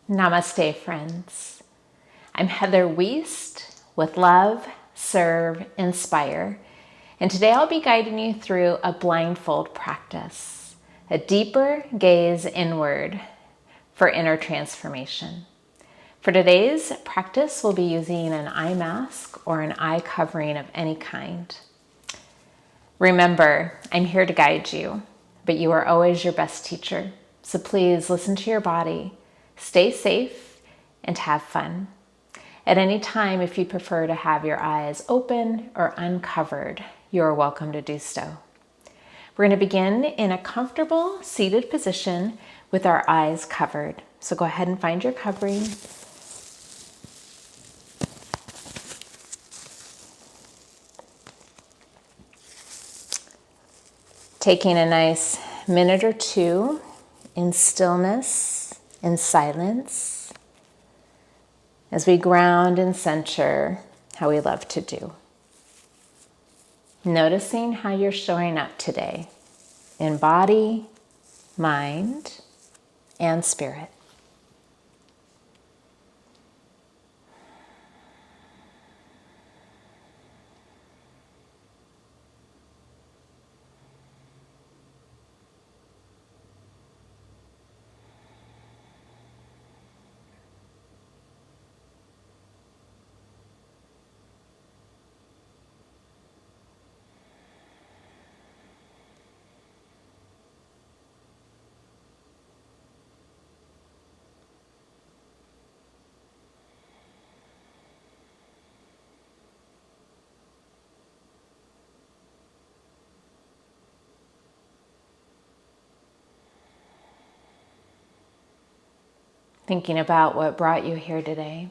Namaste, friends. I'm Heather Wiest with Love Serve Inspire, and today I'll be guiding you through a blindfold practice, a deeper gaze inward for inner transformation. For today's practice, we'll be using an eye mask or an eye covering of any kind. Remember, I'm here to guide you, but you are always your best teacher. So please listen to your body, stay safe, and have fun. At any time, if you prefer to have your eyes open or uncovered, you are welcome to do so. We're going to begin in a comfortable seated position with our eyes covered. So go ahead and find your covering. Taking a nice minute or two in stillness and silence as we ground and center how we love to do. Noticing how you're showing up today in body, mind, and spirit. Thinking about what brought you here today.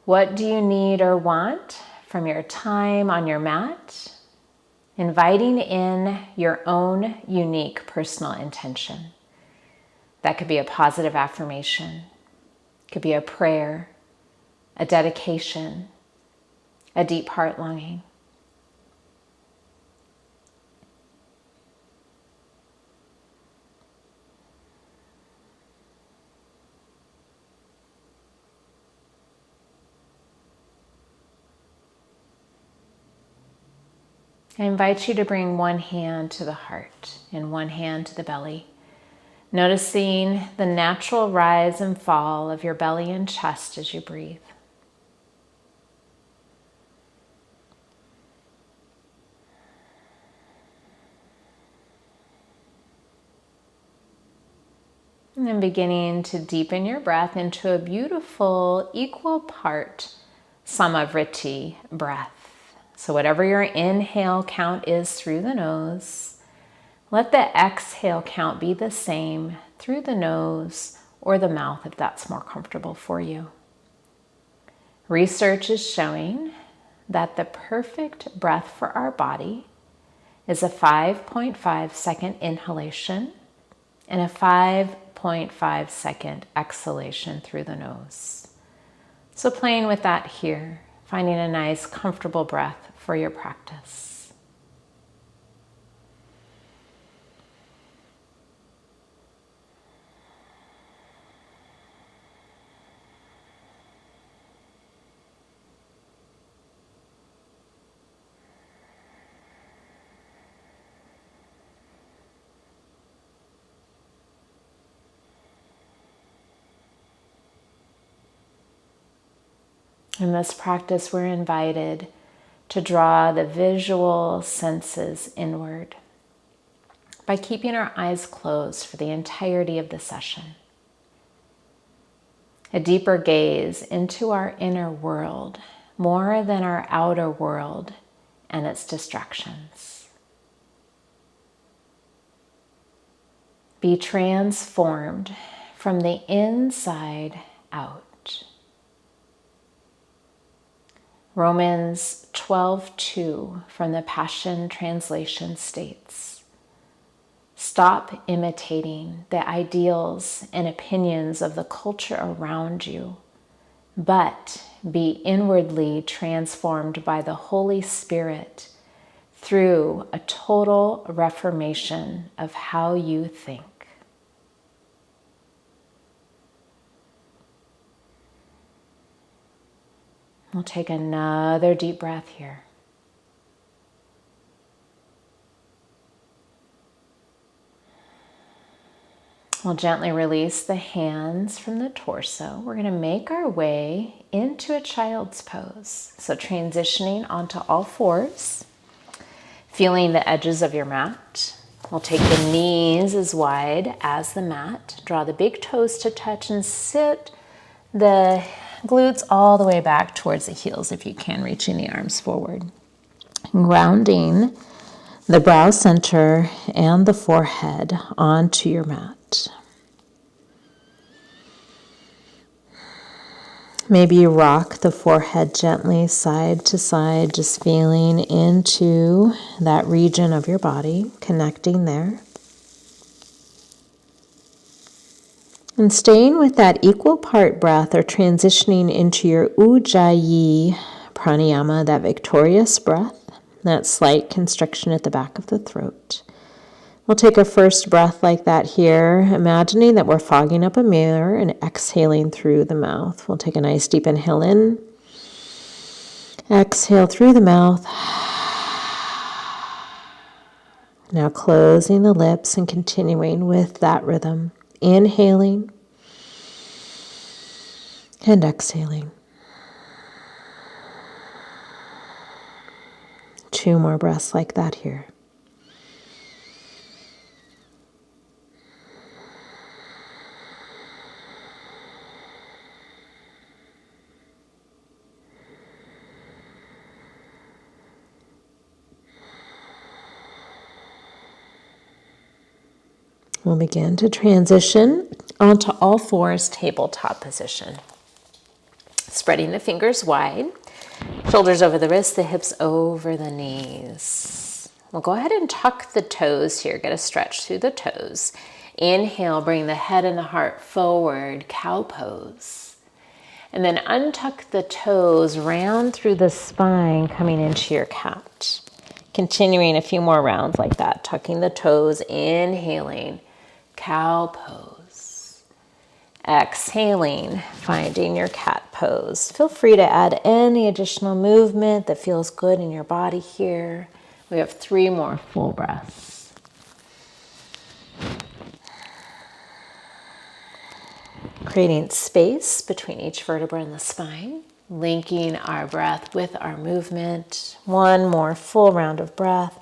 What do you need or want from your time on your mat? Inviting in your own unique personal intention. That could be a positive affirmation, could be a prayer, a dedication, a deep heart longing. I invite you to bring one hand to the heart and one hand to the belly, noticing the natural rise and fall of your belly and chest as you breathe. And then beginning to deepen your breath into a beautiful equal part Samavriti breath. So whatever your inhale count is through the nose, let the exhale count be the same through the nose or the mouth if that's more comfortable for you. Research is showing that the perfect breath for our body is a 5.5 second inhalation and a 5.5 second exhalation through the nose. So playing with that here, finding a nice comfortable breath for your practice. In this practice, we're invited to draw the visual senses inward by keeping our eyes closed for the entirety of the session. A deeper gaze into our inner world, more than our outer world and its distractions. Be transformed from the inside out. Romans 12:2 from the Passion Translation states, "Stop imitating the ideals and opinions of the culture around you, but be inwardly transformed by the Holy Spirit through a total reformation of how you think." We'll take another deep breath here. We'll gently release the hands from the torso. We're going to make our way into a child's pose. So transitioning onto all fours, feeling the edges of your mat. We'll take the knees as wide as the mat. Draw the big toes to touch and sit the glutes all the way back towards the heels if you can, reaching the arms forward. Grounding the brow center and the forehead onto your mat. Maybe you rock the forehead gently side to side, just feeling into that region of your body, connecting there. And staying with that equal part breath or transitioning into your Ujjayi pranayama, that victorious breath, that slight constriction at the back of the throat. We'll take a first breath like that here, imagining that we're fogging up a mirror and exhaling through the mouth. We'll take a nice deep inhale in, exhale through the mouth. Now closing the lips and continuing with that rhythm. Inhaling and exhaling. 2 more breaths like that here. We'll begin to transition onto all fours, tabletop position. Spreading the fingers wide, shoulders over the wrists, the hips over the knees. We'll go ahead and tuck the toes here, get a stretch through the toes. Inhale, bring the head and the heart forward, cow pose. And then untuck the toes, round through the spine, coming into your cat. Continuing a few more rounds like that, tucking the toes, inhaling, cow pose. Exhaling, finding your cat pose. Feel free to add any additional movement that feels good in your body here. We have 3 more full breaths. Creating space between each vertebra and the spine. Linking our breath with our movement. 1 more full round of breath.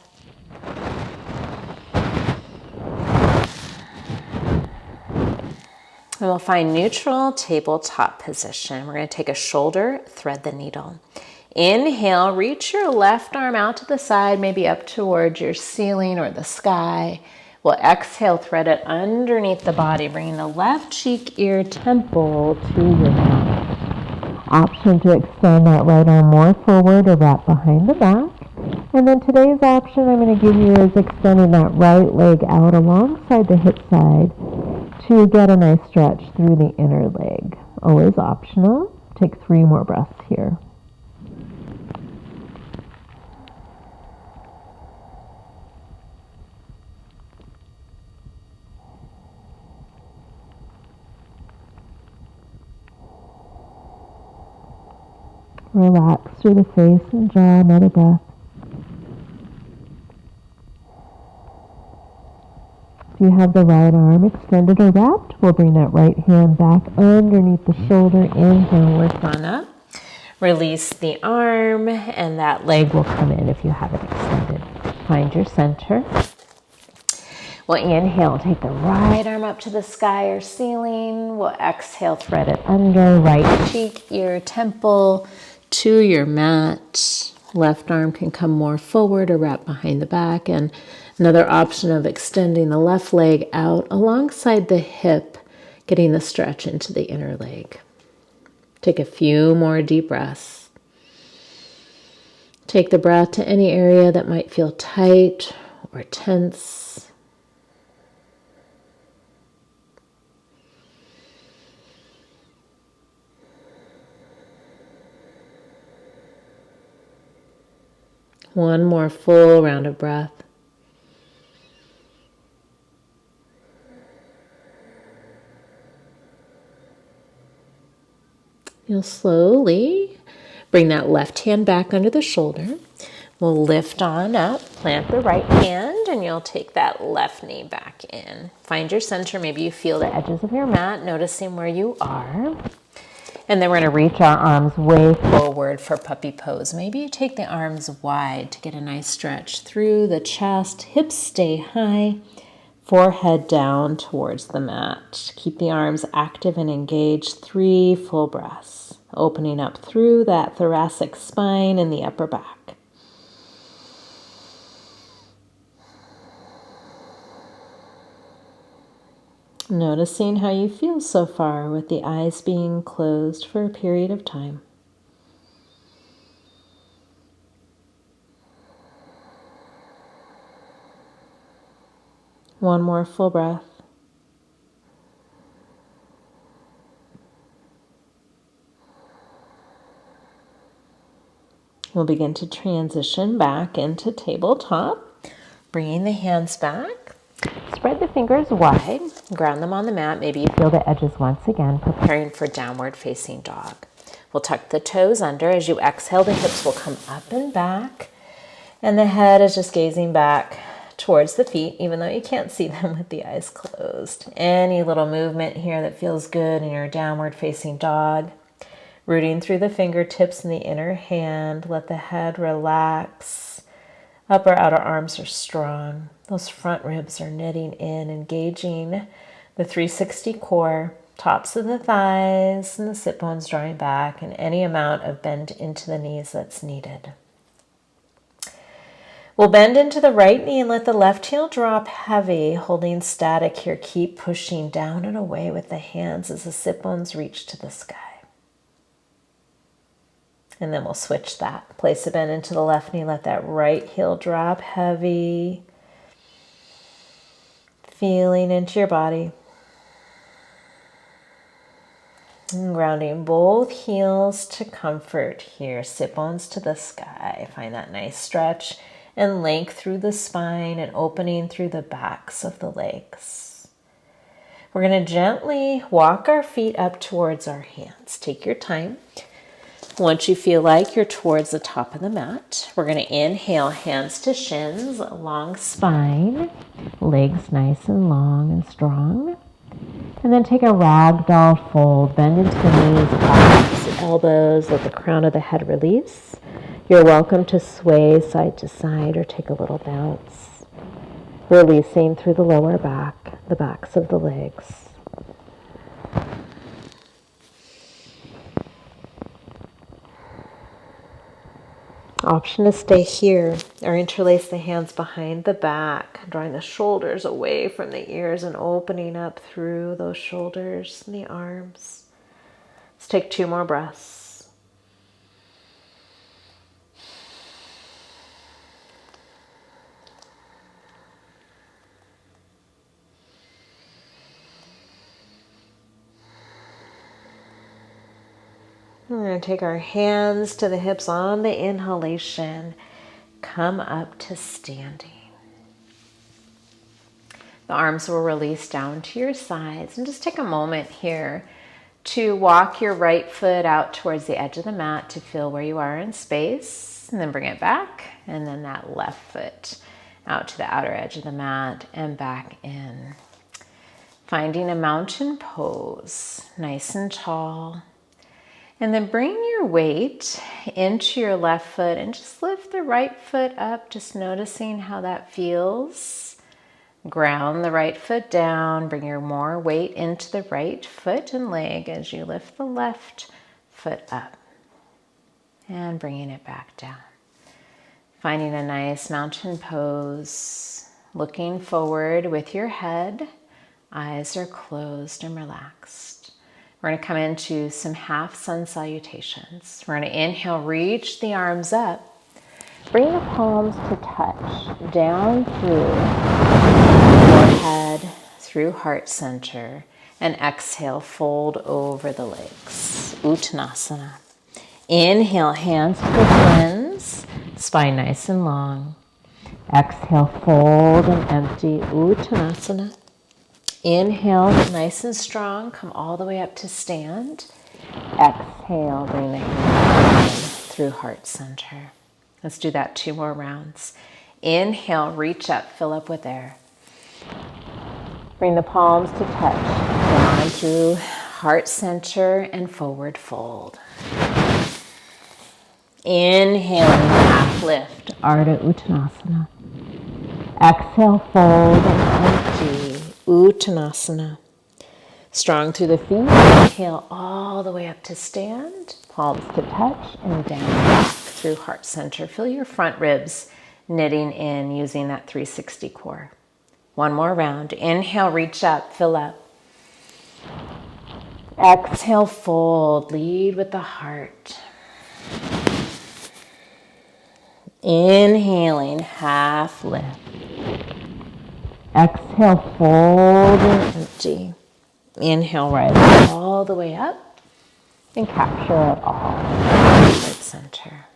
And we'll find neutral tabletop position. We're going to take a shoulder, thread the needle. Inhale, reach your left arm out to the side, maybe up towards your ceiling or the sky. We'll exhale, thread it underneath the body, bringing the left cheek, ear, temple to your mouth. Option to extend that right arm more forward or wrap behind the back. And then today's option I'm going to give you is extending that right leg out alongside the hip side to get a nice stretch through the inner leg. Always optional. Take 3 more breaths here. Relax through the face and jaw, another breath. If you have the right arm extended or wrapped, we'll bring that right hand back underneath the shoulder. Inhale, lift on up. Release the arm, and that leg will come in if you have it extended. Find your center. We'll inhale, take the right arm up to the sky or ceiling. We'll exhale, thread it under, right cheek, ear, temple to your mat. Left arm can come more forward or wrap behind the back. And another option of extending the left leg out alongside the hip, getting the stretch into the inner leg. Take a few more deep breaths. Take the breath to any area that might feel tight or tense. One more full round of breath. You'll slowly Bring that left hand back under the shoulder. We'll lift on up, plant the right hand, and you'll take that left knee back in. Find your center. Maybe you feel the edges of your mat, noticing where you are. And then we're going to reach our arms way forward for puppy pose. Maybe you take the arms wide to get a nice stretch through the chest. Hips stay high, forehead down towards the mat. Keep the arms active and engaged. 3 full breaths, opening up through that thoracic spine and the upper back. Noticing how you feel so far with the eyes being closed for a period of time. One more full breath. We'll begin to transition back into tabletop, bringing the hands back. Spread the fingers wide, ground them on the mat. Maybe you feel the edges once again, preparing for downward facing dog. We'll tuck the toes under. As you exhale, the hips will come up and back, and the head is just gazing back towards the feet, even though you can't see them with the eyes closed. Any little movement here that feels good in your downward facing dog. Rooting through the fingertips in the inner hand. Let the head relax. Upper outer arms are strong. Those front ribs are knitting in, engaging the 360 core, tops of the thighs and the sit bones drawing back, and any amount of bend into the knees that's needed. We'll bend into the right knee and let the left heel drop heavy, holding static here. Keep pushing down and away with the hands as the sit bones reach to the sky. And then we'll switch that. Place a bend into the left knee. Let that right heel drop heavy. Feeling into your body. And grounding both heels to comfort here. Sit bones to the sky. Find that nice stretch and length through the spine and opening through the backs of the legs. We're going to gently walk our feet up towards our hands. Take your time. Once you feel like you're towards the top of the mat, we're going to inhale, hands to shins, long spine, legs nice and long and strong. And then take a ragdoll fold, bend into the knees, palms, elbows, let the crown of the head release. You're welcome to sway side to side or take a little bounce, releasing through the lower back, the backs of the legs. Option to stay here or interlace the hands behind the back, drawing the shoulders away from the ears and opening up through those shoulders and the arms. Let's take 2 more breaths. We're going to take our hands to the hips on the inhalation. Come up to standing. The arms will release down to your sides. And just take a moment here to walk your right foot out towards the edge of the mat to feel where you are in space. And then bring it back. And then that left foot out to the outer edge of the mat and back in. Finding a mountain pose, nice and tall. And then bring your weight into your left foot and just lift the right foot up, just noticing how that feels. Ground the right foot down, bring your more weight into the right foot and leg as you lift the left foot up. And bringing it back down. Finding a nice mountain pose, looking forward with your head. Eyes are closed and relaxed. We're going to come into some half sun salutations. We're going to inhale, reach the arms up. Bring the palms to touch down through forehead, through heart center. And exhale, fold over the legs. Uttanasana. Inhale, hands to the shins. Spine nice and long. Exhale, fold and empty. Uttanasana. Inhale, nice and strong, come all the way up to stand. Exhale, bring the hands through heart center. Let's do that 2 more rounds. Inhale, reach up, fill up with air. Bring the palms to touch, down through heart center and forward fold. Inhaling, half lift, Ardha Uttanasana. Exhale, fold and empty, Uttanasana. Strong through the feet, inhale all the way up to stand, palms to touch, and down back through heart center. Feel your front ribs knitting in using that 360 core. 1 more round. Inhale, reach up, fill up. Exhale, fold, lead with the heart. Inhaling, half lift. Exhale, fold and empty. Inhale, rise all the way up and capture it all. Heart center.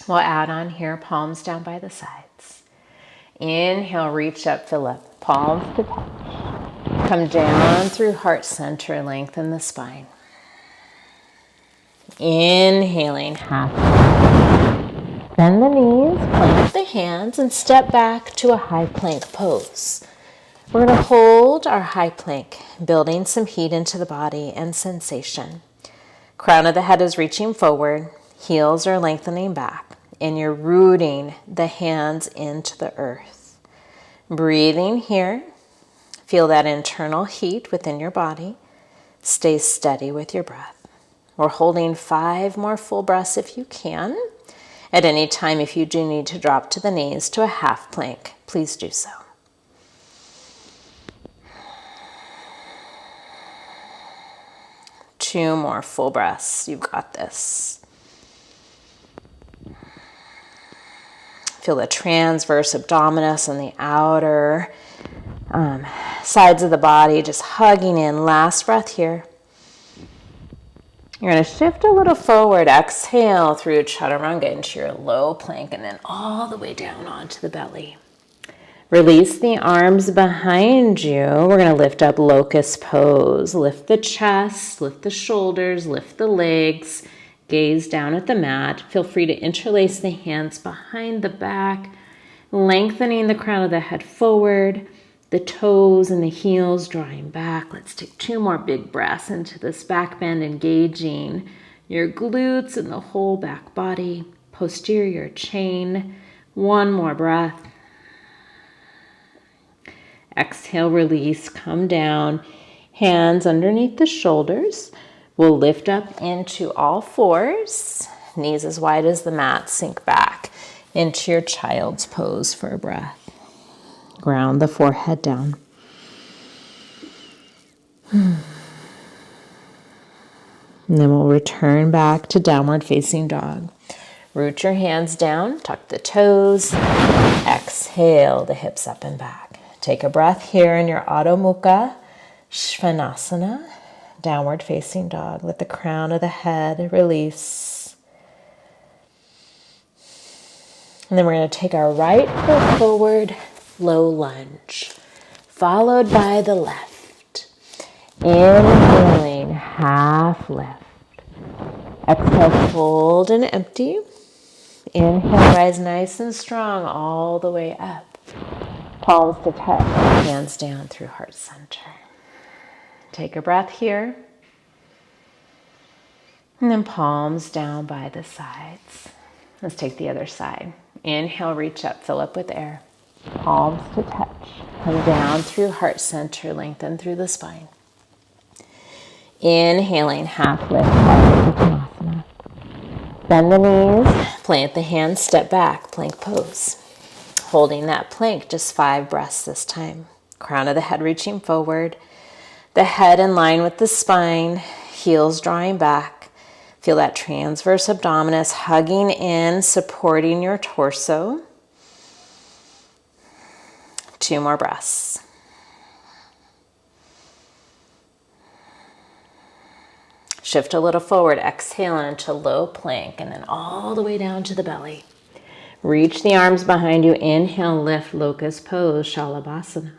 We'll add on here, palms down by the sides. Inhale, reach up, fill up, palms to touch. Come down through heart center, lengthen the spine. Inhaling, half lift. Bend the knees, plant the hands, and step back to a high plank pose. We're going to hold our high plank, building some heat into the body and sensation. Crown of the head is reaching forward, heels are lengthening back, and you're rooting the hands into the earth. Breathing here, feel that internal heat within your body. Stay steady with your breath. We're holding 5 more full breaths if you can. At any time, if you do need to drop to the knees to a half plank, please do so. Two more full breaths. You've got this. Feel the transverse abdominis and the outer sides of the body just hugging in. Last breath here. You're going to shift a little forward. Exhale through chaturanga into your low plank and then all the way down onto the belly. Release the arms behind you. We're going to lift up locust pose. Lift the chest, lift the shoulders, lift the legs. Gaze down at the mat. Feel free to interlace the hands behind the back, lengthening the crown of the head forward, the toes and the heels drawing back. Let's take 2 more big breaths into this back bend, engaging your glutes and the whole back body, posterior chain. 1 more breath. Exhale, release, come down, hands underneath the shoulders. We'll lift up into all fours, knees as wide as the mat, sink back into your child's pose for a breath. Ground the forehead down. And then we'll return back to downward facing dog. Root your hands down, tuck the toes, exhale the hips up and back. Take a breath here in your Adho Mukha Svanasana, downward facing dog. Let the crown of the head release. And then we're going to take our right foot forward, low lunge, followed by the left. Inhaling, half lift. Exhale, fold and empty. Inhale, rise nice and strong all the way up. Palms to touch, hands down through heart center. Take a breath here. And then palms down by the sides. Let's take the other side. Inhale, reach up, fill up with air. Palms to touch. Come down through heart center, lengthen through the spine. Inhaling, half lift, Uttanasana. Bend the knees, plant the hands, step back, plank pose. Holding that plank, just 5 breaths this time. Crown of the head reaching forward. The head in line with the spine, heels drawing back. Feel that transverse abdominis hugging in, supporting your torso. 2 more breaths. Shift a little forward, exhale into low plank, and then all the way down to the belly. Reach the arms behind you. Inhale, lift, locust pose, Shalabhasana.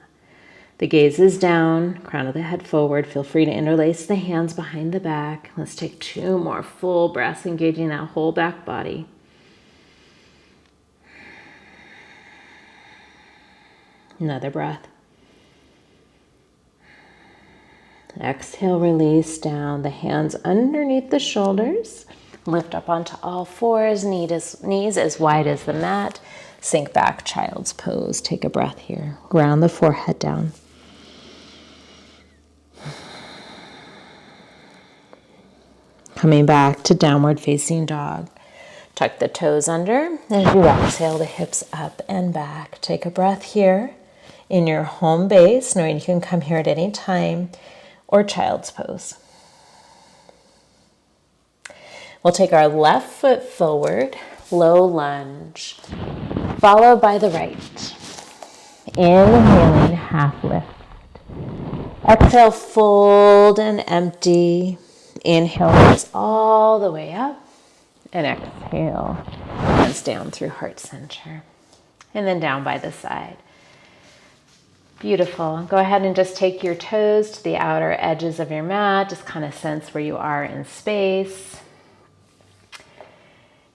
The gaze is down, crown of the head forward. Feel free to interlace the hands behind the back. Let's take 2 more full breaths, engaging that whole back body. Another breath. Exhale, release down. The hands underneath the shoulders. Lift up onto all fours, knees as wide as the mat. Sink back, child's pose. Take a breath here. Ground the forehead down. Coming back to downward facing dog. Tuck the toes under. As you exhale, the hips up and back. Take a breath here in your home base, knowing you can come here at any time, or child's pose. We'll take our left foot forward, low lunge, followed by the right. Inhaling, half lift. Exhale, fold and empty. Inhale, raise all the way up. And exhale, hands down through heart center. And then down by the side. Beautiful. Go ahead and just take your toes to the outer edges of your mat. Just kind of sense where you are in space.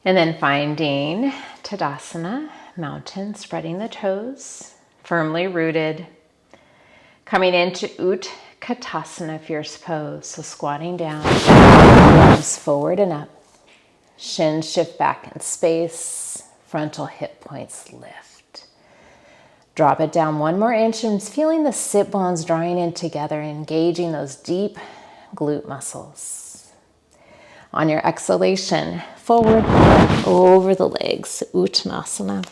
And then finding Tadasana, mountain, spreading the toes, firmly rooted. Coming into Utkatasana, fierce pose. So squatting down, arms forward and up. Shins shift back in space. Frontal hip points lift. Drop it down 1 more inch and feeling the sit bones drawing in together, engaging those deep glute muscles. On your exhalation, forward over the legs, Uttanasana.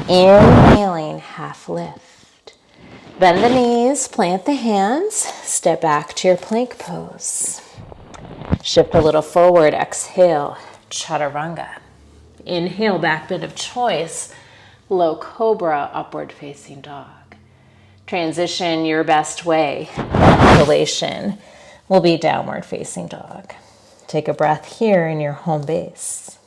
Inhaling, half lift. Bend the knees, plant the hands, step back to your plank pose. Shift a little forward, exhale, Chaturanga. Inhale, back bend of choice, low cobra, upward facing dog. Transition your best way. Exhalation will be downward facing dog. Take a breath here in your home base.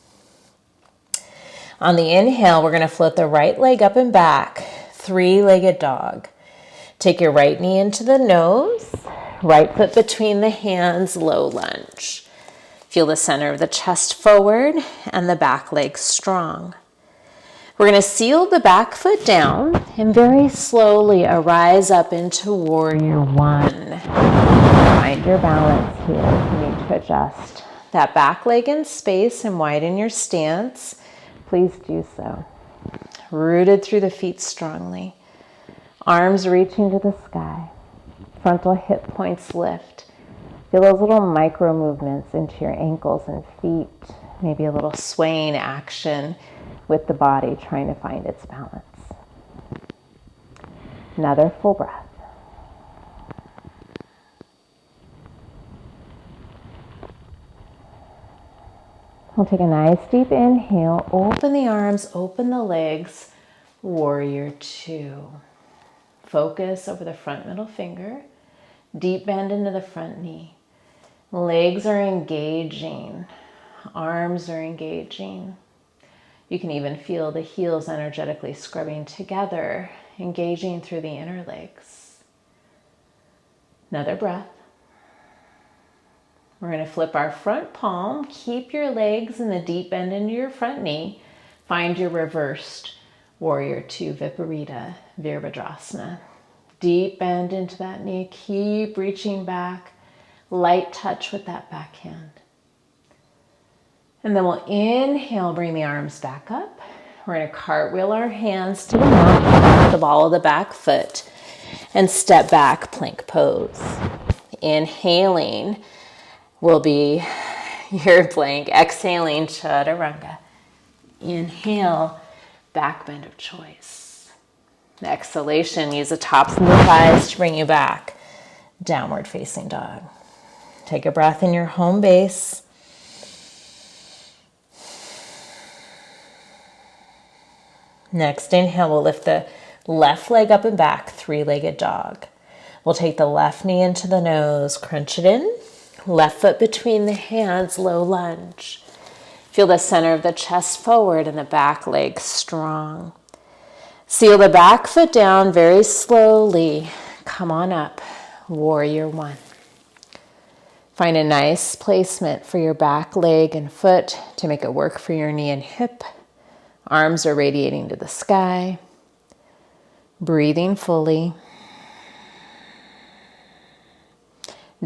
On the inhale, we're going to float the right leg up and back, 3-legged dog. Take your right knee into the nose, right foot between the hands, low lunge. Feel the center of the chest forward and the back leg strong. We're going to seal the back foot down and very slowly arise up into Warrior One. Find your balance here. You need to adjust that back leg in space and widen your stance. Please do so. Rooted through the feet strongly. Arms reaching to the sky. Frontal hip points lift. Feel those little micro movements into your ankles and feet. Maybe a little swaying action with the body trying to find its balance. Another full breath. We'll take a nice deep inhale. Open the arms, open the legs. Warrior Two. Focus over the front middle finger. Deep bend into the front knee. Legs are engaging. Arms are engaging. You can even feel the heels energetically scrubbing together, engaging through the inner legs. Another breath. We're going to flip our front palm. Keep your legs in the deep bend into your front knee. Find your reversed Warrior Two, Viparita, Virabhadrasana. Deep bend into that knee. Keep reaching back. Light touch with that back hand. And then we'll inhale, bring the arms back up. We're going to cartwheel our hands to the mat, the ball of the back foot, and step back, plank pose. Inhaling will be your plank. Exhaling, Chaturanga. Inhale, back bend of choice. The exhalation, use the tops of the thighs to bring you back. Downward facing dog. Take a breath in your home base. Next inhale, we'll lift the left leg up and back, 3-legged dog. We'll take the left knee into the nose, crunch it in. Left foot between the hands, low lunge. Feel the center of the chest forward and the back leg strong. Seal the back foot down very slowly. Come on up, warrior one. Find a nice placement for your back leg and foot to make it work for your knee and hip. Arms are radiating to the sky. Breathing fully.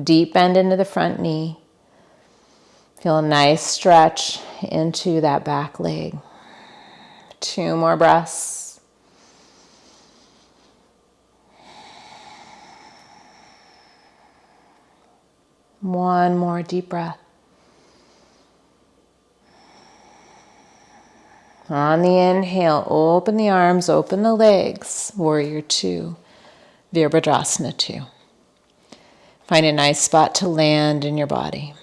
Deep bend into the front knee. Feel a nice stretch into that back leg. 2 more breaths. One more deep breath. On the inhale, open the arms, open the legs. Warrior two, Virabhadrasana 2. Find a nice spot to land in your body.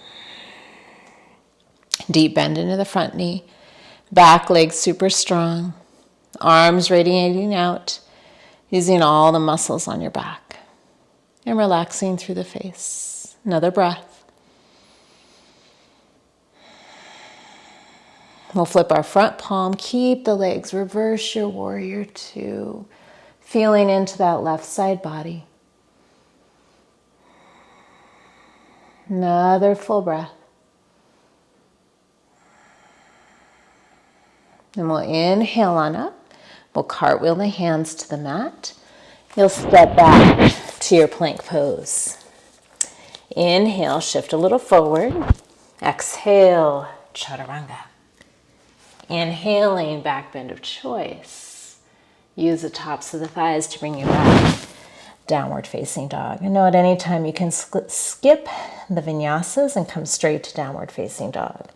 Deep bend into the front knee. Back leg super strong. Arms radiating out, using all the muscles on your back. And relaxing through the face. Another breath. We'll flip our front palm. Keep the legs. Reverse your warrior two. Feeling into that left side body. Another full breath. And we'll inhale on up. We'll cartwheel the hands to the mat. You'll step back to your plank pose. Inhale, shift a little forward. Exhale, chaturanga. Inhaling, back bend of choice. Use the tops of the thighs to bring you back. Downward facing dog. And know at any time you can skip the vinyasas and come straight to downward facing dog.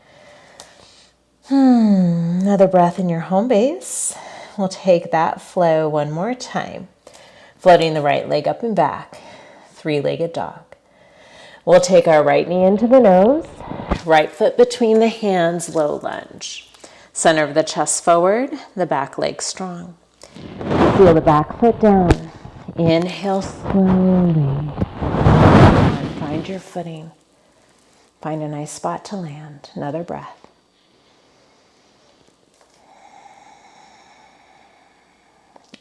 Another breath in your home base. We'll take that flow one more time. Floating the right leg up and back. 3-legged dog. We'll take our right knee into the nose. Right foot between the hands, low lunge. Center of the chest forward, the back leg strong. Feel the back foot down. Inhale slowly. And find your footing. Find a nice spot to land. Another breath.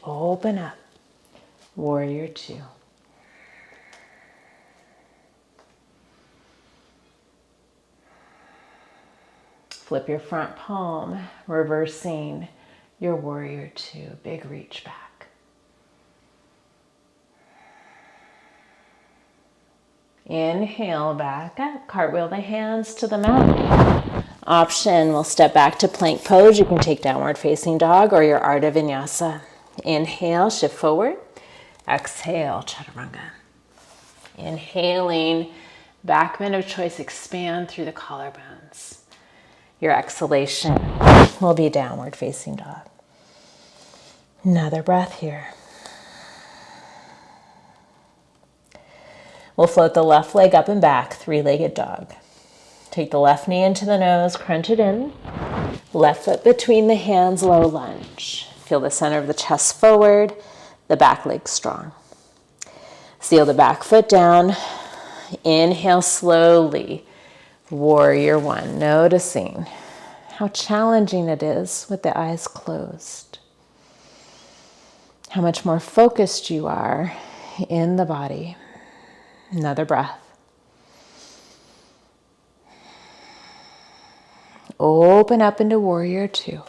Open up. Warrior two. Flip your front palm, reversing your warrior two. Big reach back. Inhale, back up. Cartwheel the hands to the mat. Option, we'll step back to plank pose. You can take downward facing dog or your Ardha Vinyasa. Inhale, shift forward. Exhale, chaturanga. Inhaling, back bend of choice, expand through the collarbones. Your exhalation will be downward facing dog. Another breath here. We'll float the left leg up and back, 3-legged dog. Take the left knee into the nose, crunch it in. Left foot between the hands, low lunge. Feel the center of the chest forward, the back leg strong. Seal the back foot down. Inhale slowly. Warrior one, noticing how challenging it is with the eyes closed. How much more focused you are in the body. Another breath. Open up into warrior two.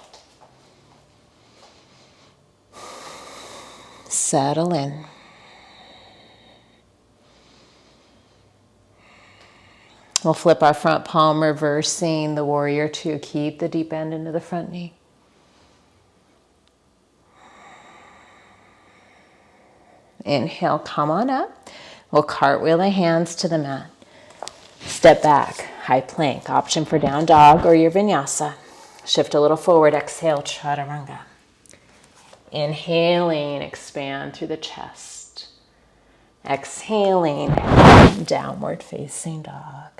Settle in. We'll flip our front palm, reversing the warrior two. Keep the deep bend into the front knee. Inhale, come on up. We'll cartwheel the hands to the mat. Step back, high plank. Option for down dog or your vinyasa. Shift a little forward. Exhale, chaturanga. Inhaling, expand through the chest. Exhaling, downward facing dog.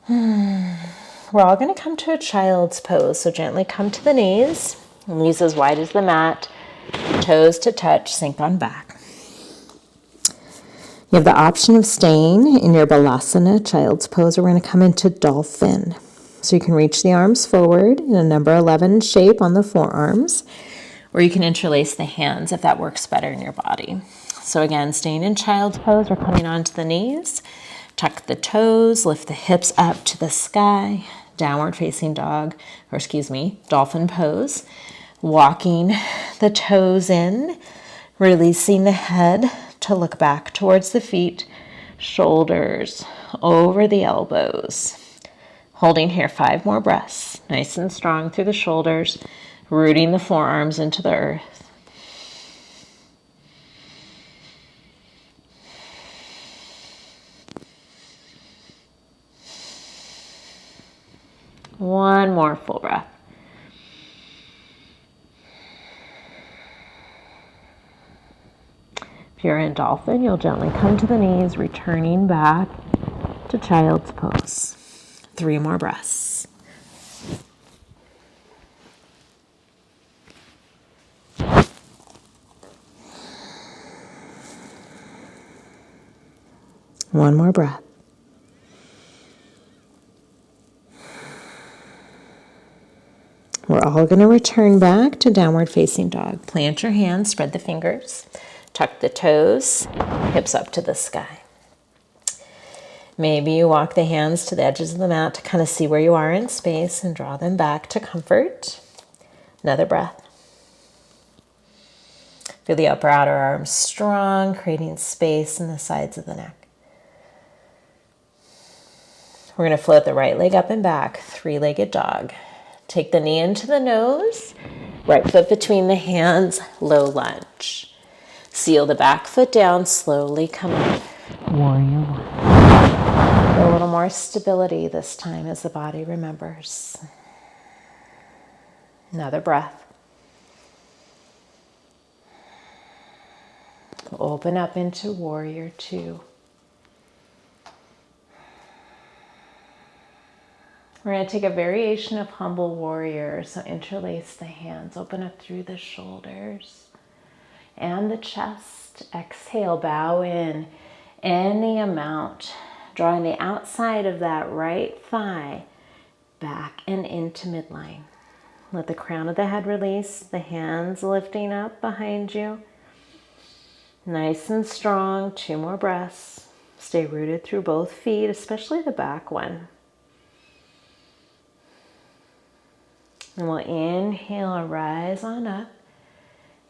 We're all going to come to a child's pose. So gently come to the knees. Knees as wide as the mat. Toes to touch, sink on back. You have the option of staying in your balasana, child's pose, or we're going to come into dolphin. So you can reach the arms forward in a number 11 shape on the forearms, Or you can interlace the hands if that works better in your body. So again, staying in child's pose or coming onto the knees. Tuck the toes, lift the hips up to the sky. Downward facing dog, or excuse me, dolphin pose. Walking the toes in, releasing the head to look back towards the feet, shoulders over the elbows. Holding here 5 more breaths, nice and strong through the shoulders, rooting the forearms into the earth. One more full breath. If you're in dolphin, you'll gently come to the knees, returning back to child's pose. 3 more breaths. One more breath. We're all going to return back to downward facing dog. Plant your hands, spread the fingers, tuck the toes, hips up to the sky. Maybe you walk the hands to the edges of the mat to kind of see where you are in space and draw them back to comfort. Another breath. Feel the upper outer arms strong, creating space in the sides of the neck. We're going to float the right leg up and back, 3-legged dog. Take the knee into the nose, right foot between the hands, low lunge. Seal the back foot down, slowly come up. Warrior one. A little more stability this time as the body remembers. Another breath. Open up into warrior two. We're going to take a variation of humble warrior. So interlace the hands, open up through the shoulders and the chest. Exhale, bow in any amount, drawing the outside of that right thigh back and into midline. Let the crown of the head release, the hands lifting up behind you. Nice and strong, 2 more breaths. Stay rooted through both feet, especially the back one. And we'll inhale, rise on up,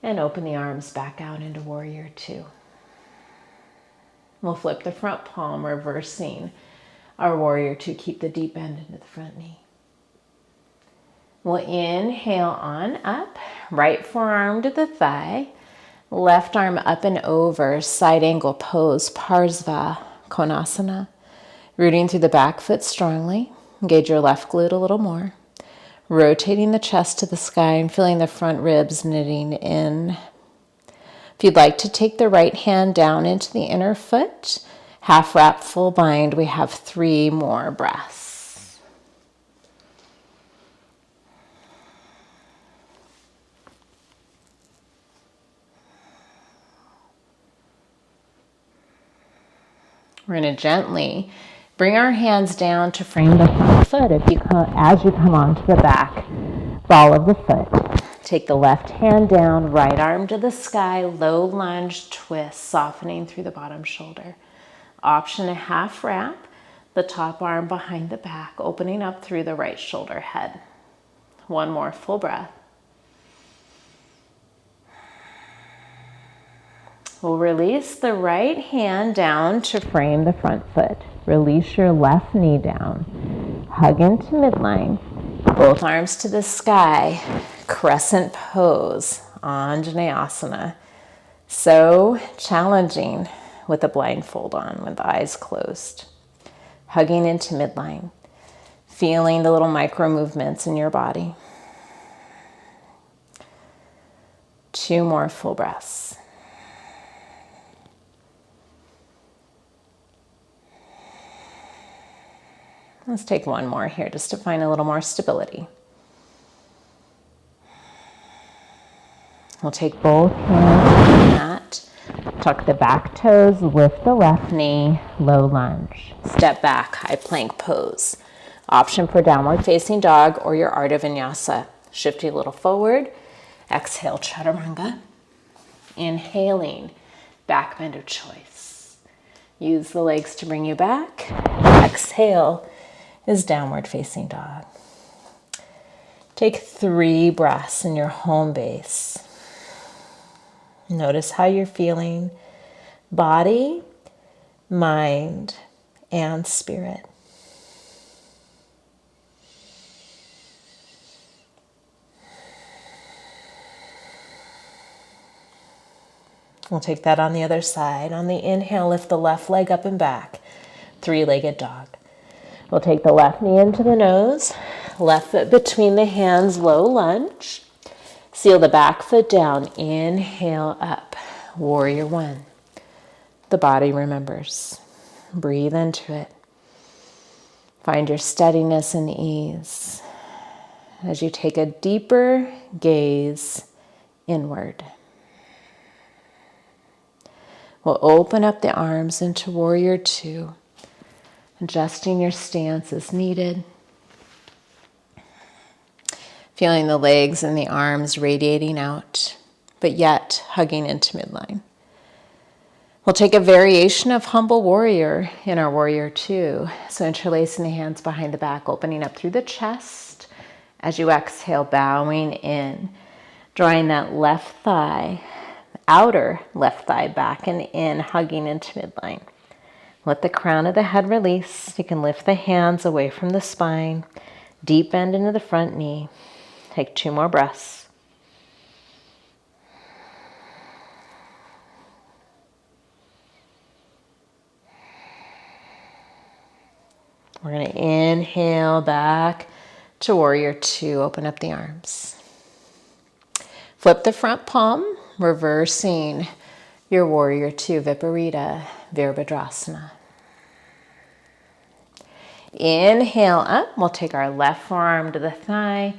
and open the arms back out into warrior two. We'll flip the front palm, reversing our warrior two. Keep the deep bend into the front knee. We'll inhale on up, right forearm to the thigh, left arm up and over, side angle pose, Parsva Konasana. Rooting through the back foot strongly. Engage your left glute a little more. Rotating the chest to the sky and feeling the front ribs knitting in. If you'd like to take the right hand down into the inner foot, half wrap, full bind, we have 3 more breaths. We're going to gently bring our hands down to frame the front foot as you come onto the back ball of the foot. Take the left hand down, right arm to the sky, low lunge, twist, softening through the bottom shoulder. Option a half wrap, the top arm behind the back, opening up through the right shoulder head. 1 more full breath. We'll release the right hand down to frame the front foot. Release your left knee down. Hug into midline. Both arms to the sky. Crescent pose. Anjaneyasana. So challenging with a blindfold on, with the eyes closed. Hugging into midline. Feeling the little micro movements in your body. 2 more full breaths. Let's take 1 more here just to find a little more stability. We'll take both hands on the mat, tuck the back toes, lift the left knee, low lunge. Step back, high plank pose. Option for downward facing dog or your art of vinyasa. Shifting a little forward Exhale, chaturanga. Inhaling, back bend of choice. Use the legs to bring you back. Exhale is downward facing dog. Take 3 breaths in your home base. Notice how you're feeling, body, mind, and spirit. We'll take that on the other side. On the inhale, lift the left leg up and back, 3-legged dog. We'll take the left knee into the nose, left foot between the hands, low lunge. Seal the back foot down, inhale up, warrior 1. The body remembers. Breathe into it. Find your steadiness and ease as you take a deeper gaze inward. We'll open up the arms into warrior 2, adjusting your stance as needed. Feeling the legs and the arms radiating out, but yet hugging into midline. We'll take a variation of humble warrior in our warrior 2. So interlacing the hands behind the back, opening up through the chest. As you exhale, bowing in, drawing that left thigh, outer left thigh back and in, hugging into midline. Let the crown of the head release. You can lift the hands away from the spine, deep bend into the front knee. Take 2 more breaths. We're going to inhale back to warrior 2. Open up the arms. Flip the front palm, reversing your warrior 2, Viparita, Virabhadrasana. Inhale up. We'll take our left forearm to the thigh,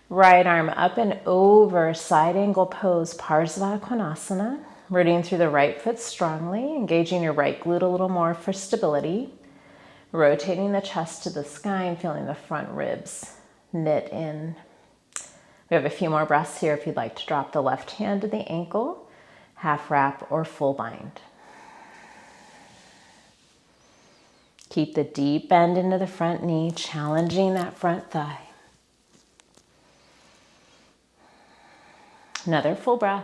right arm up and over, side angle pose, Parsvakonasana. Rooting through the right foot strongly, engaging your right glute a little more for stability. Rotating the chest to the sky and feeling the front ribs knit in. We have a few more breaths here if you'd like to drop the left hand to the ankle, half wrap or full bind. Keep the deep bend into the front knee, challenging that front thigh. Another full breath.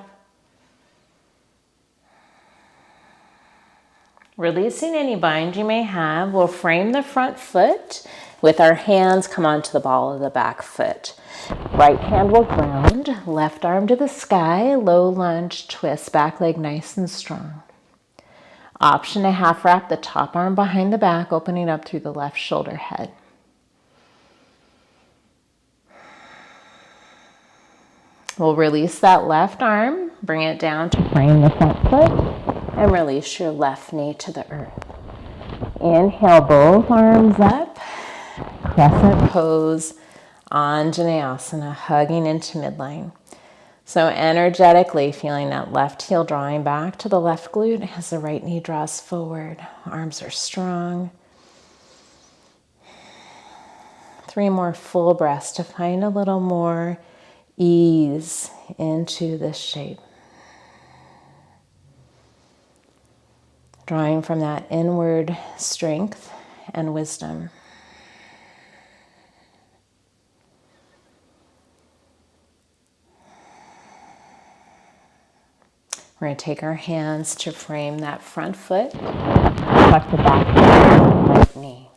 Releasing any bind you may have, we'll frame the front foot with our hands come onto the ball of the back foot. Right hand will ground, left arm to the sky, low lunge, twist, back leg nice and strong. Option to half wrap the top arm behind the back, opening up through the left shoulder head. We'll release that left arm, bring it down to frame the front foot, and release your left knee to the earth. Inhale, both arms up, crescent pose, Anjaneyasana, hugging into midline. So energetically feeling that left heel drawing back to the left glute as the right knee draws forward. Arms are strong. 3 more full breaths to find a little more ease into this shape. Drawing from that inward strength and wisdom. We're going to take our hands to frame that front foot. Tuck the back right knee.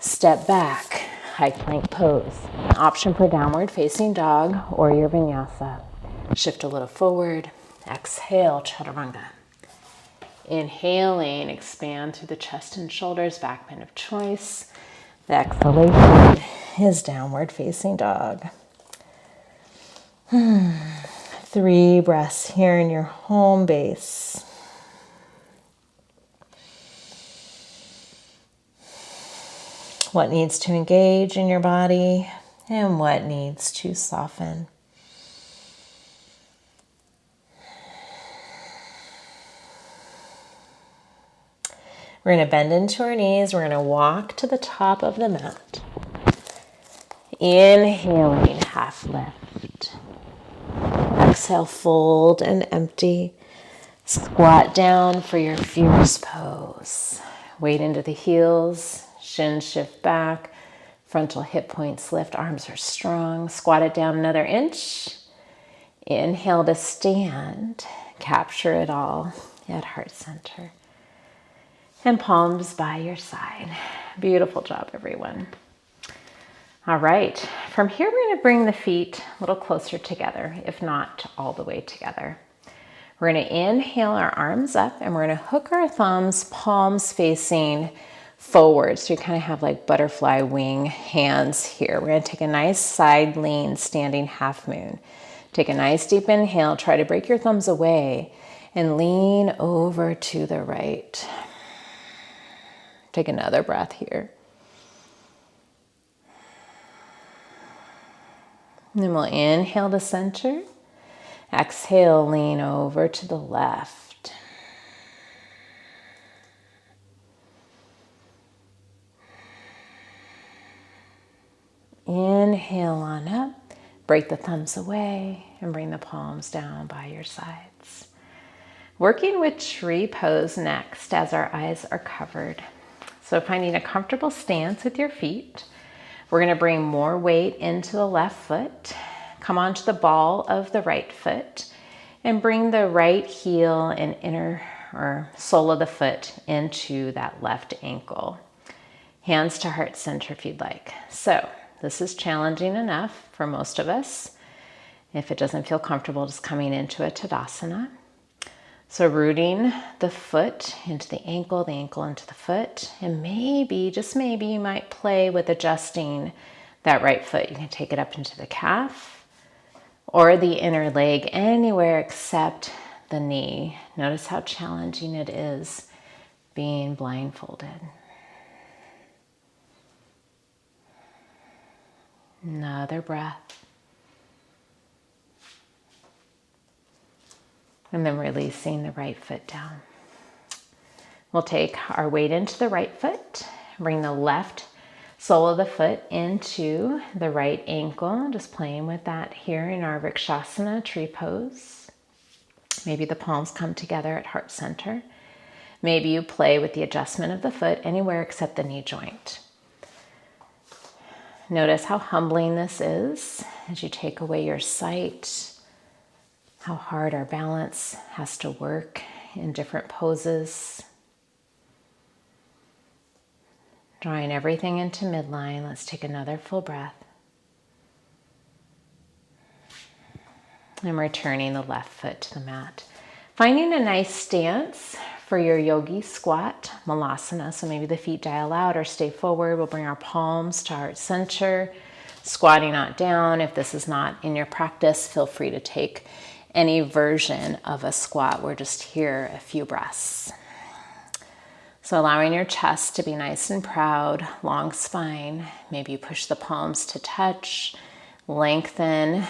Step back, high plank pose. Option for downward facing dog or your vinyasa. Shift a little forward. Exhale, chaturanga. Inhaling, expand through the chest and shoulders, back bend of choice. The exhalation is downward facing dog. 3 breaths here in your home base. What needs to engage in your body and what needs to soften. We're going to bend into our knees. We're going to walk to the top of the mat. Inhaling, half lift. exhale, fold and empty. Squat down for your fierce pose. Weight into the heels, shins shift back, frontal hip points lift, arms are strong. Squat it down another inch. Inhale to stand, capture it all at heart center. And palms by your side. Beautiful job, everyone. All right, from here we're going to bring the feet a little closer together, if not all the way together. We're going to inhale our arms up and we're going to hook our thumbs, palms facing forward. So you kind of have like butterfly wing hands here. We're going to take a nice side lean, standing half moon. Take a nice deep inhale, try to break your thumbs away and lean over to the right. Take another breath here. And then we'll inhale to center. Exhale, lean over to the left. Inhale on up. Break the thumbs away and bring the palms down by your sides. Working with tree pose next as our eyes are covered. So finding a comfortable stance with your feet. We're going to bring more weight into the left foot. Come onto the ball of the right foot and bring the right heel and inner or sole of the foot into that left ankle. Hands to heart center if you'd like. So this is challenging enough for most of us. If it doesn't feel comfortable, just coming into a Tadasana. So rooting the foot into the ankle into the foot, and maybe, just maybe, you might play with adjusting that right foot. You can take it up into the calf or the inner leg, anywhere except the knee. Notice how challenging it is being blindfolded. Another breath. And then releasing the right foot down. We'll take our weight into the right foot, bring the left sole of the foot into the right ankle, just playing with that here in our Vrikshasana tree pose. Maybe the palms come together at heart center. Maybe you play with the adjustment of the foot anywhere except the knee joint. Notice how humbling this is as you take away your sight, how hard our balance has to work in different poses. Drawing everything into midline. Let's take another full breath. And returning the left foot to the mat. Finding a nice stance for your yogi squat, malasana. So maybe the feet dial out or stay forward. We'll bring our palms to heart center, squatting not down. If this is not in your practice, feel free to take any version of a squat. We're just here a few breaths. So allowing your chest to be nice and proud, long spine. Maybe you push the palms to touch, lengthen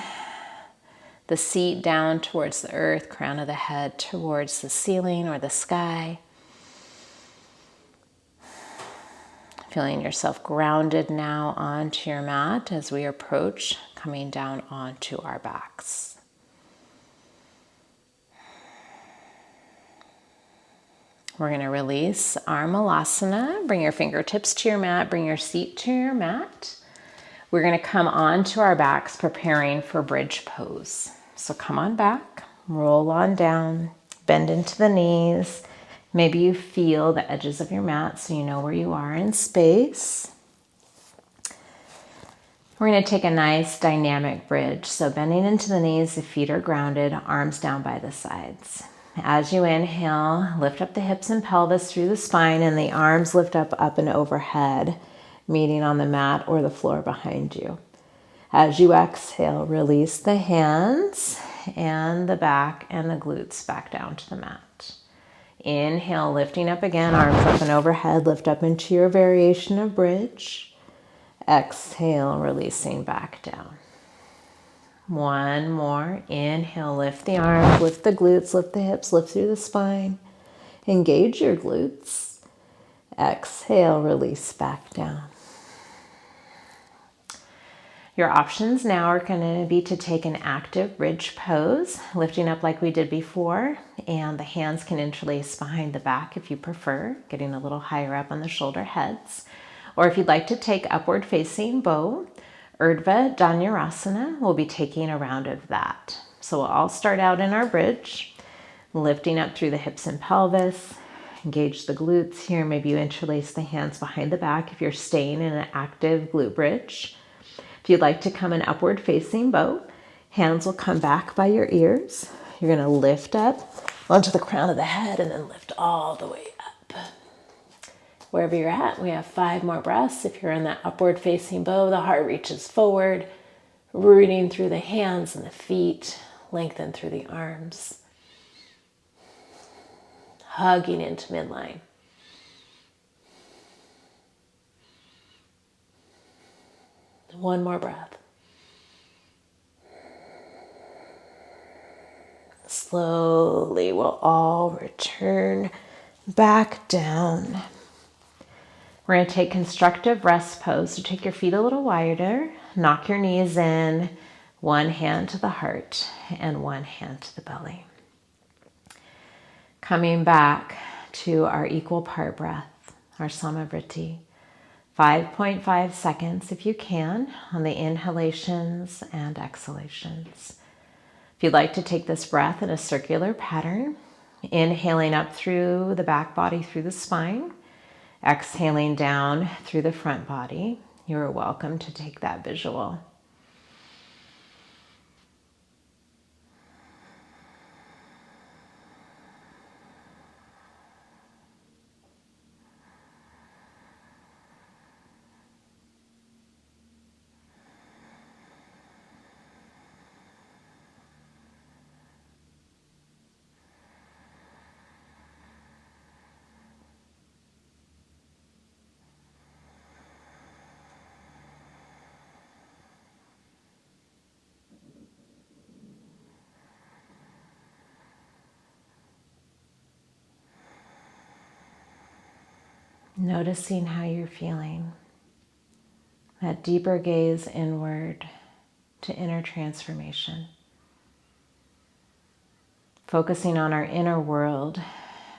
the seat down towards the earth, crown of the head towards the ceiling or the sky. Feeling yourself grounded now onto your mat as we approach coming down onto our backs. We're going to release our malasana. Bring your fingertips to your mat. Bring your seat to your mat. We're going to come onto our backs, preparing for bridge pose. So come on back, roll on down, bend into the knees. Maybe you feel the edges of your mat so you know where you are in space. We're going to take a nice dynamic bridge. So bending into the knees, the feet are grounded, arms down by the sides. As you inhale, lift up the hips and pelvis through the spine, and the arms lift up and overhead, meeting on the mat or the floor behind you. As you exhale, release the hands and the back and the glutes back down to the mat. Inhale, lifting up again, arms up and overhead, lift up into your variation of bridge. Exhale, releasing back down. One more. Inhale, lift the arms, lift the glutes, lift the hips, lift through the spine. Engage your glutes. Exhale, release back down. Your options now are going to be to take an active bridge pose, lifting up like we did before, and the hands can interlace behind the back if you prefer, getting a little higher up on the shoulder heads. Or if you'd like to take upward facing bow, Urdhva Dhanurasana, we'll be taking a round of that. So we'll all start out in our bridge, lifting up through the hips and pelvis. Engage the glutes here. Maybe you interlace the hands behind the back if you're staying in an active glute bridge. If you'd like to come an upward facing bow, hands will come back by your ears. You're going to lift up onto the crown of the head and then lift all the way up. Wherever you're at, we have 5 more breaths. If you're in that upward facing bow, the heart reaches forward, rooting through the hands and the feet, lengthen through the arms, hugging into midline. One more breath. Slowly, we'll all return back down. We're going to take constructive rest pose. So take your feet a little wider, knock your knees in, one hand to the heart and one hand to the belly. Coming back to our equal part breath, our Samavriti. 5.5 seconds if you can on the inhalations and exhalations. If you'd like to take this breath in a circular pattern, inhaling up through the back body, through the spine, exhaling down through the front body, you're welcome to take that visual. Noticing how you're feeling. That deeper gaze inward to inner transformation. Focusing on our inner world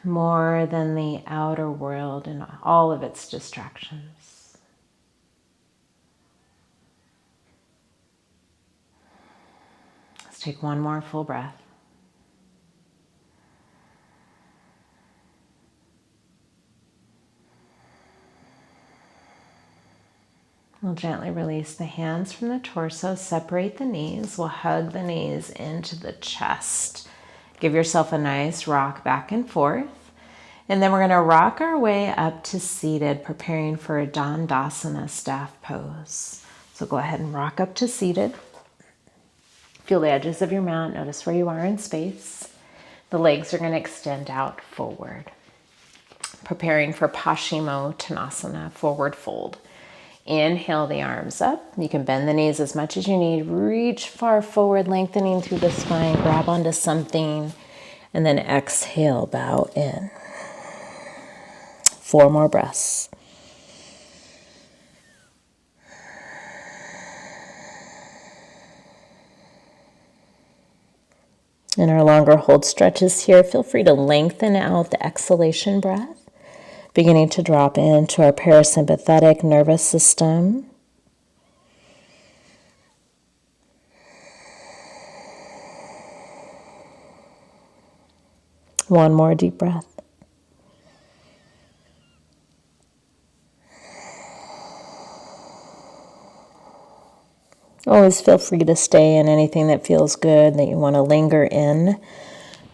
more than the outer world and all of its distractions. Let's take one more full breath. We'll gently release the hands from the torso, separate the knees. We'll hug the knees into the chest. Give yourself a nice rock back and forth. And then we're going to rock our way up to seated, preparing for a Dandasana staff pose. So go ahead and rock up to seated. Feel the edges of your mat. Notice where you are in space. The legs are going to extend out forward. Preparing for Paschimottanasana, forward fold. Inhale the arms up. You can bend the knees as much as you need. Reach far forward, lengthening through the spine. Grab onto something. And then exhale, bow in. 4 more breaths. In our longer hold stretches here, feel free to lengthen out the exhalation breath. Beginning to drop into our parasympathetic nervous system. One more deep breath. Always feel free to stay in anything that feels good, that you want to linger in.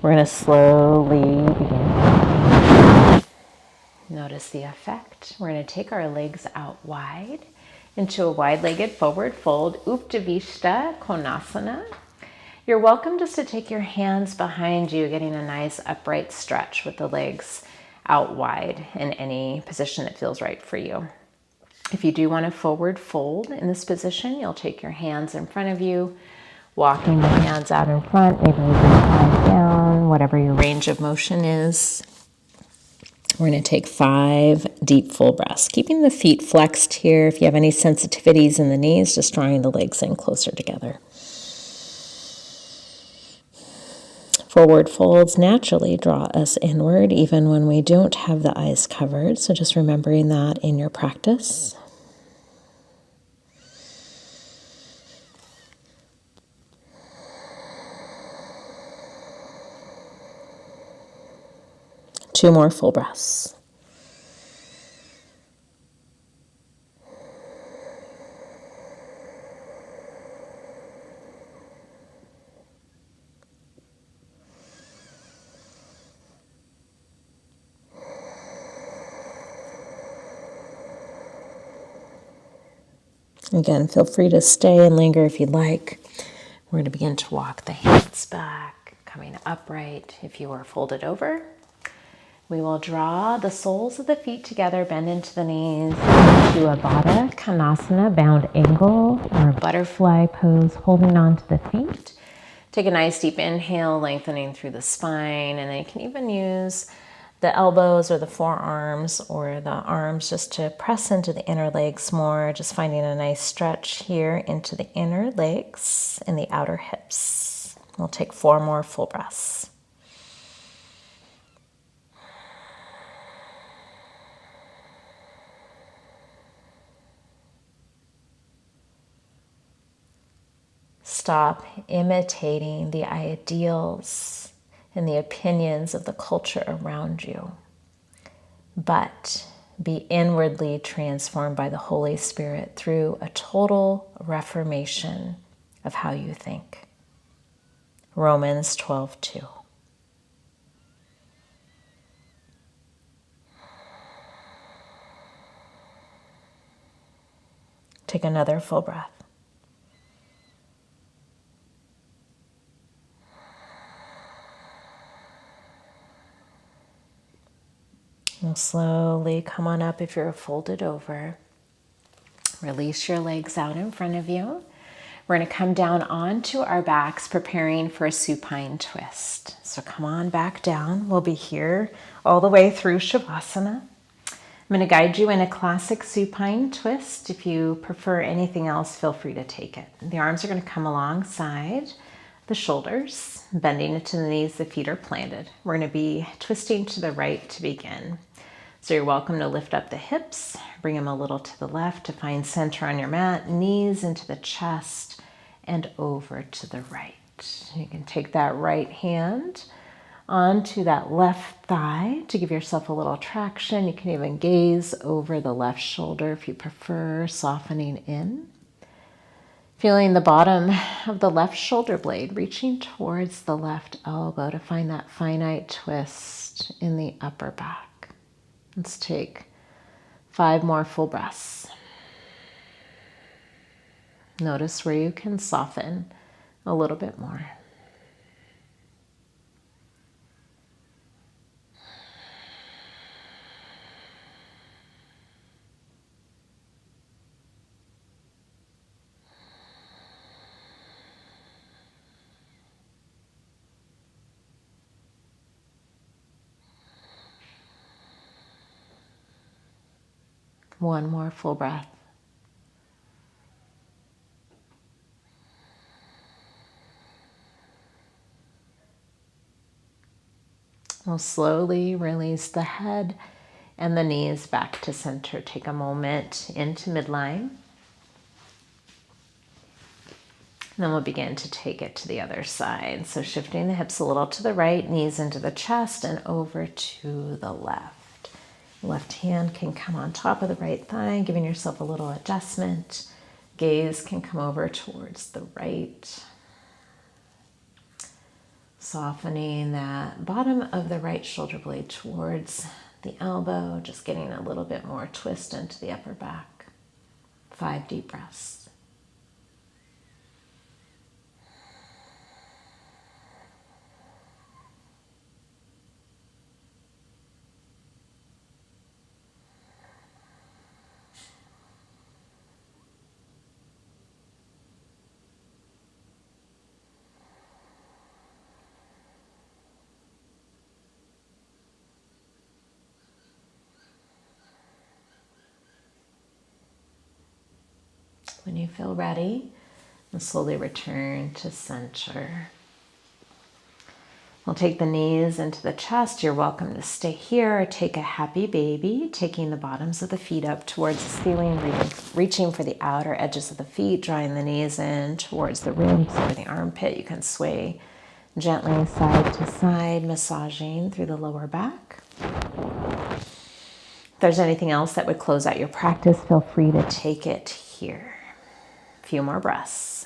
We're going to slowly begin. Notice the effect. We're going to take our legs out wide into a wide-legged forward fold, Uttanavishta Konasana. You're welcome just to take your hands behind you, getting a nice upright stretch with the legs out wide in any position that feels right for you. If you do want a forward fold in this position, you'll take your hands in front of you, walking the hands out in front, maybe moving the thighs down, whatever your range of motion is. We're going to take 5 deep full breaths. Keeping the feet flexed here. If you have any sensitivities in the knees, just drawing the legs in closer together. Forward folds naturally draw us inward even when we don't have the eyes covered. So just remembering that in your practice. Two more full breaths. Again, feel free to stay and linger if you'd like. We're going to begin to walk the hands back, coming upright. If you are folded over, we will draw the soles of the feet together, bend into the knees, to a Baddha Konasana, bound angle, or a butterfly pose, holding on to the feet. Take a nice deep inhale, lengthening through the spine, and then you can even use the elbows or the forearms or the arms just to press into the inner legs more, just finding a nice stretch here into the inner legs and the outer hips. We'll take 4 more full breaths. Stop imitating the ideals and the opinions of the culture around you, but be inwardly transformed by the Holy Spirit through a total reformation of how you think. Romans 12:2. Take another full breath. And slowly come on up if you're folded over. Release your legs out in front of you. We're going to come down onto our backs, preparing for a supine twist. So come on back down. We'll be here all the way through Shavasana. I'm going to guide you in a classic supine twist. If you prefer anything else, feel free to take it. The arms are going to come alongside the shoulders, bending into the knees, the feet are planted. We're going to be twisting to the right to begin. So you're welcome to lift up the hips, bring them a little to the left to find center on your mat, knees into the chest and over to the right. You can take that right hand onto that left thigh to give yourself a little traction. You can even gaze over the left shoulder if you prefer, softening in. Feeling the bottom of the left shoulder blade reaching towards the left elbow to find that finite twist in the upper back. Let's take 5 more full breaths. Notice where you can soften a little bit more. One more full breath. We'll slowly release the head and the knees back to center. Take a moment into midline. And then we'll begin to take it to the other side. So shifting the hips a little to the right, knees into the chest and over to the left. Left hand can come on top of the right thigh, giving yourself a little adjustment. Gaze can come over towards the right. Softening that bottom of the right shoulder blade towards the elbow, just getting a little bit more twist into the upper back. 5 deep breaths. When you feel ready, and slowly return to center. We'll take the knees into the chest. You're welcome to stay here or take a happy baby, taking the bottoms of the feet up towards the ceiling, reaching for the outer edges of the feet, drawing the knees in towards the ribs or the armpit. You can sway gently side to side, massaging through the lower back. If there's anything else that would close out your practice, feel free to take it here. A few more breaths.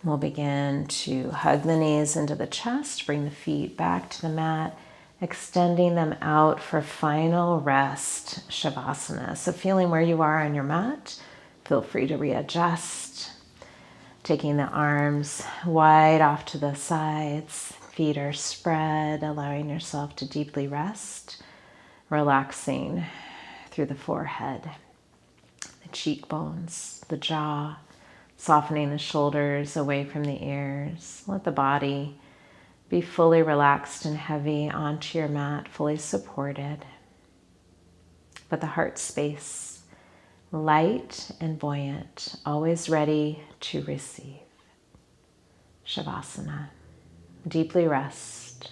We'll begin to hug the knees into the chest, bring the feet back to the mat, extending them out for final rest, Shavasana. So feeling where you are on your mat, feel free to readjust. Taking the arms wide off to the sides, feet are spread, allowing yourself to deeply rest, relaxing through the forehead, the cheekbones, the jaw, softening the shoulders away from the ears. Let the body be fully relaxed and heavy onto your mat, fully supported. But the heart space, light and buoyant, always ready to receive. Shavasana. Deeply rest.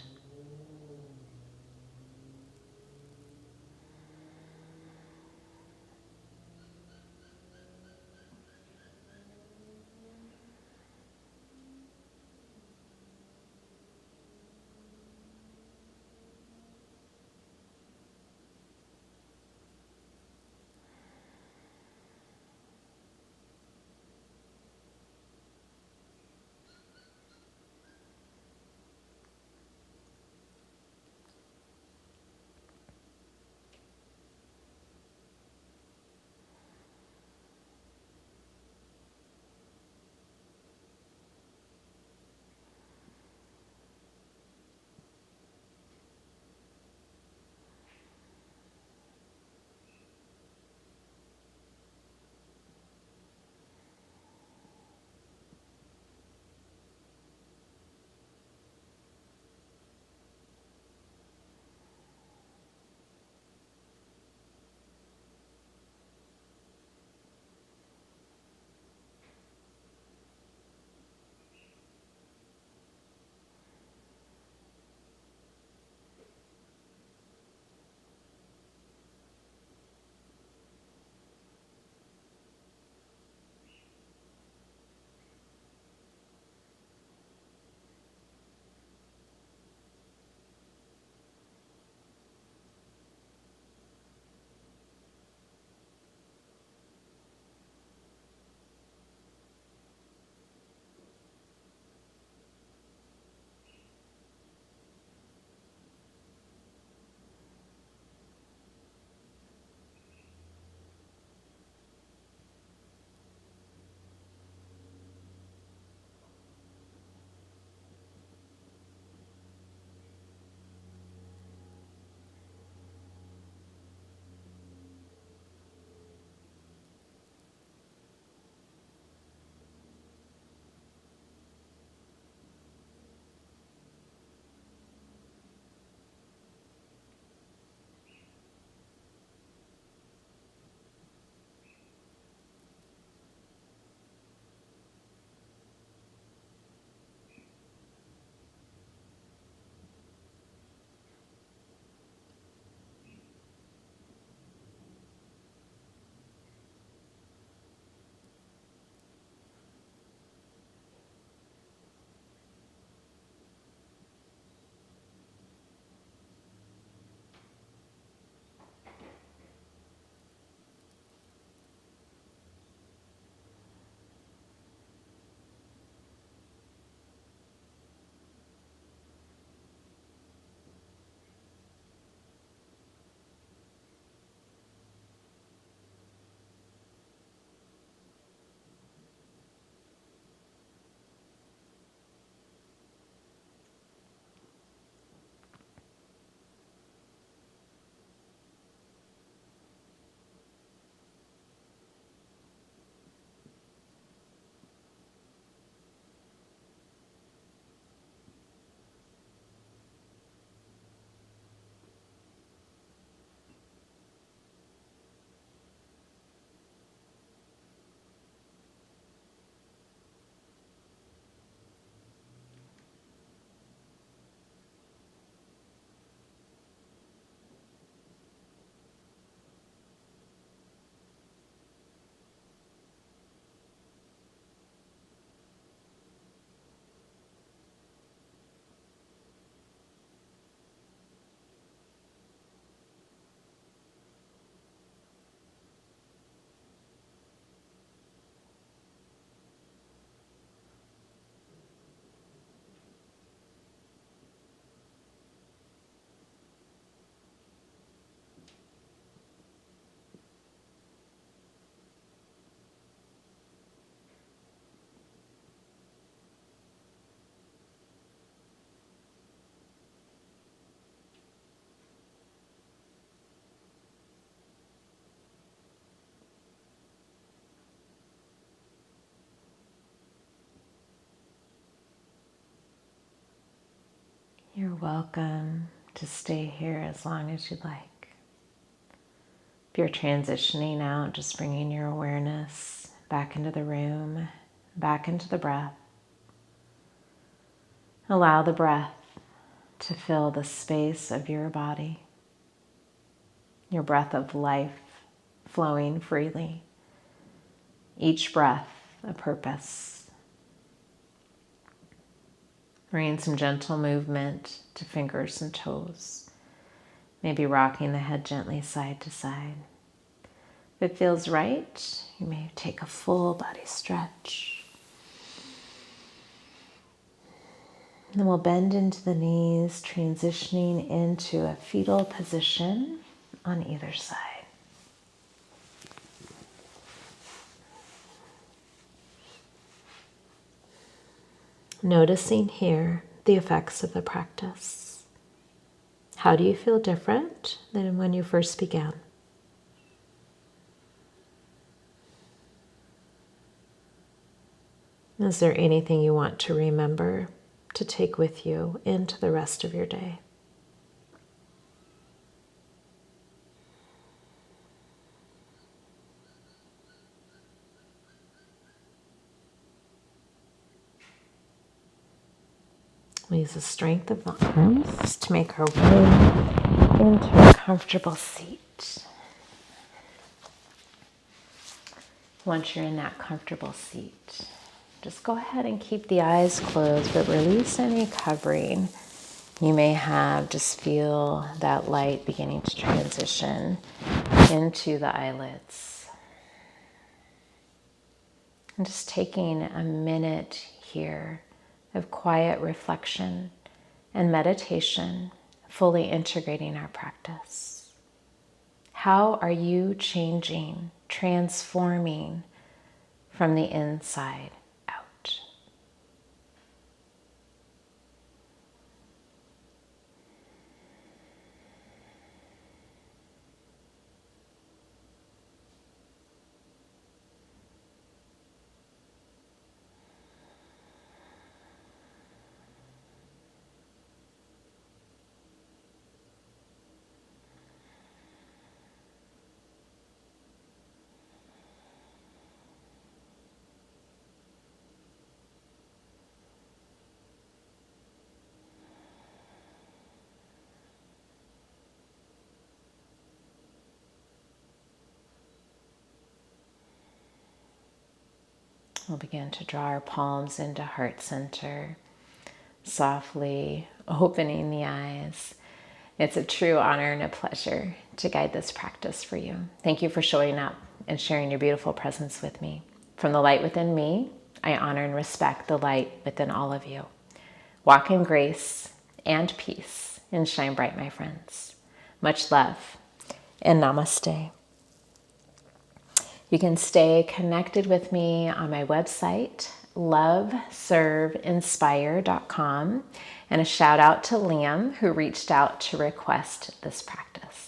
You're welcome to stay here as long as you'd like. If you're transitioning out, just bringing your awareness back into the room, back into the breath. Allow the breath to fill the space of your body, your breath of life flowing freely. Each breath a purpose. Bringing some gentle movement to fingers and toes. Maybe rocking the head gently side to side. If it feels right, you may take a full body stretch. And then we'll bend into the knees, transitioning into a fetal position on either side. Noticing here the effects of the practice. How do you feel different than when you first began? Is there anything you want to remember to take with you into the rest of your day? We'll use the strength of the arms to make our way into a comfortable seat. Once you're in that comfortable seat, just go ahead and keep the eyes closed, but release any covering you may have. Just feel that light beginning to transition into the eyelids. And just taking a minute here of quiet reflection and meditation, fully integrating our practice. How are you changing, transforming from the inside out? We'll begin to draw our palms into heart center, softly opening the eyes. It's a true honor and a pleasure to guide this practice for you. Thank you for showing up and sharing your beautiful presence with me. From the light within me, I honor and respect the light within all of you. Walk in grace and peace and shine bright, my friends. Much love and namaste. You can stay connected with me on my website, loveserveinspire.com. And a shout out to Liam, who reached out to request this practice.